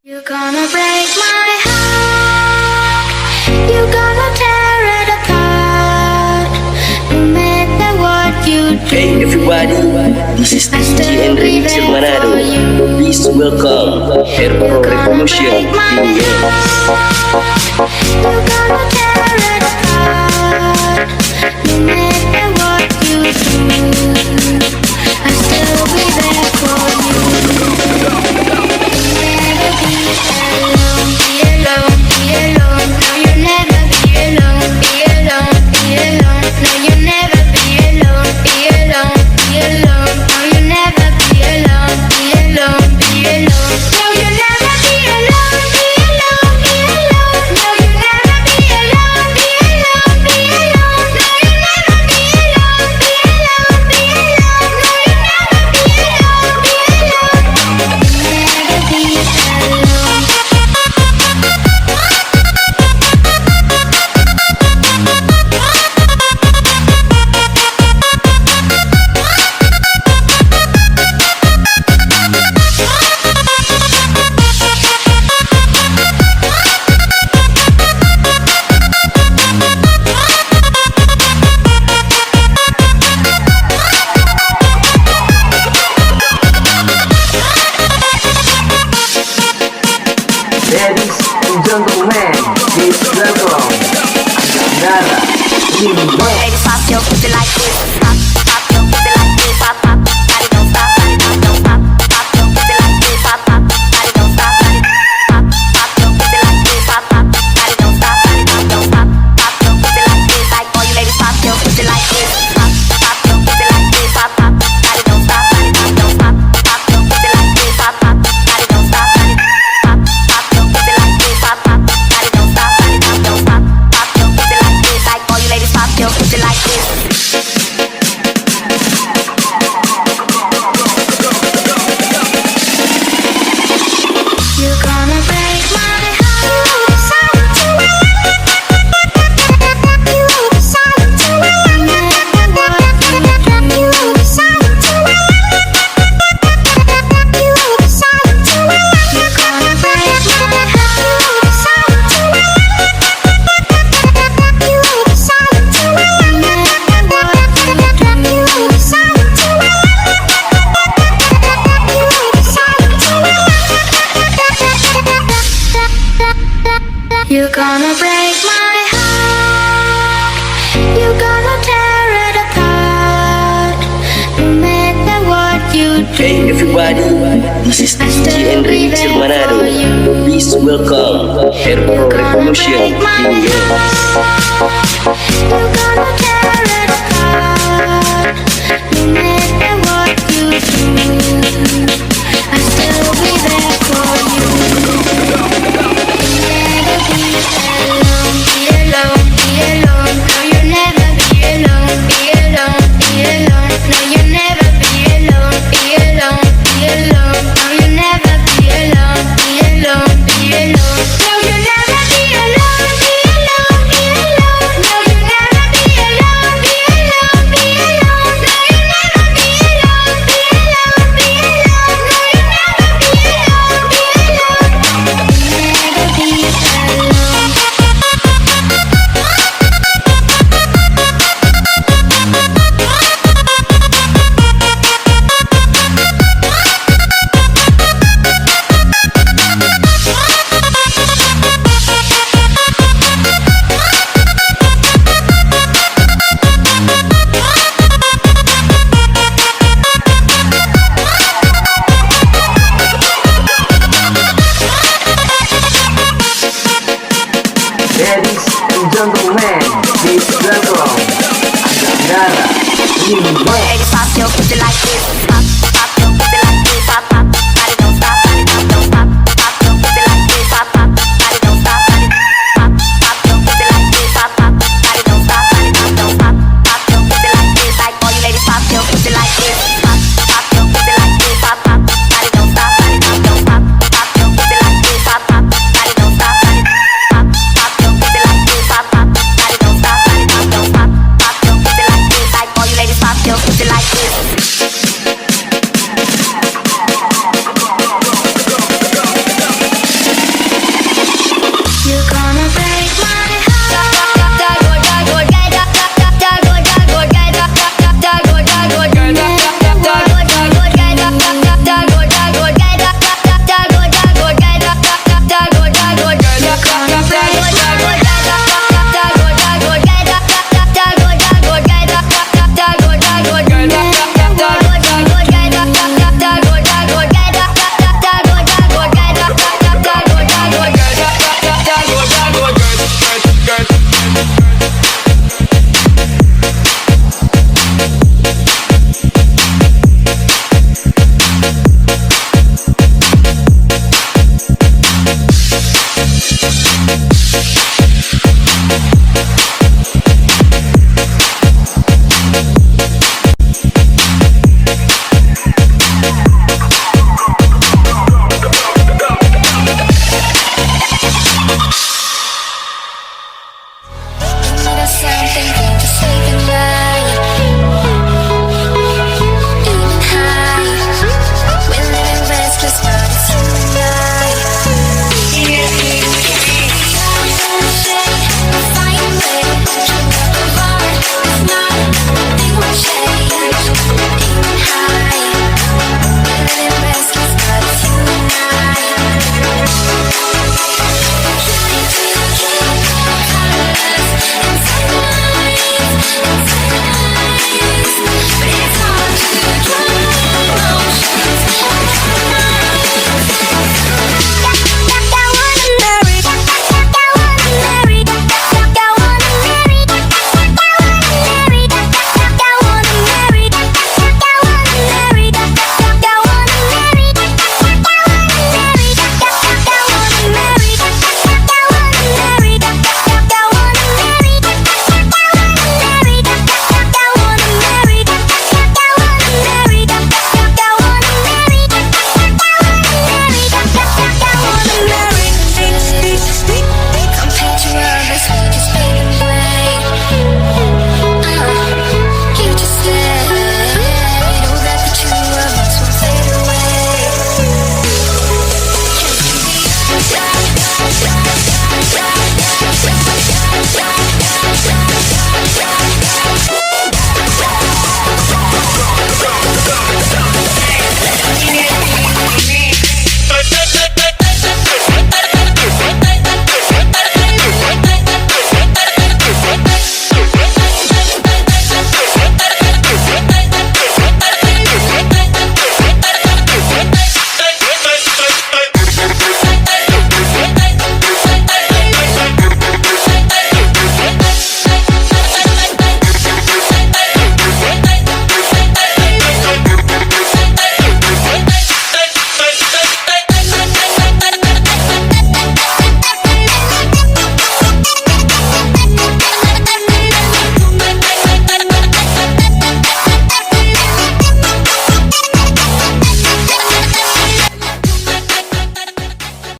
You're gonna break my heart. You're gonna tear it apart. No matter what you do. Hey everybody, this is DJ and Remix Manado. Please welcome Air Revolution in the You're gonna tear it apart. No matter what you do, I'll still be there for you. Ladies and gentlemen, please welcome Andara Liburan. Ladies, pop your pussy like this. Pop, pop your pussy like this. Pop, pop, body don't stop, body don't stop. Pop your pussy like this. Pop, pop, body don't stop, body. Pop, pop your pussy like this. Pop, pop, body don't stop, body don't stop. Pop your pussy like this. Like all you ladies, pop your pussy like this. Pop, pop your pussy like this. Pop, pop, body don't stop, body don't stop. Pop your pussy like this. Pop, pop, body don't stop, body. Pop, pop your pussy like this. Pop, pop, body don't stop, body don't stop. Pop your pussy like this. Like all you ladies, pop your pussy like this. You're gonna break my heart. You're gonna break my heart. You're gonna tear it apart. No matter what you do. Hey everybody, this is DJ and Remix Manado. Please welcome Air Revolution in the You're gonna tear it apart. No matter what you do, I'll still be there for you. Ladies and gentlemen, please welcome Andara Liburan. Ladies, pop your pussy like this.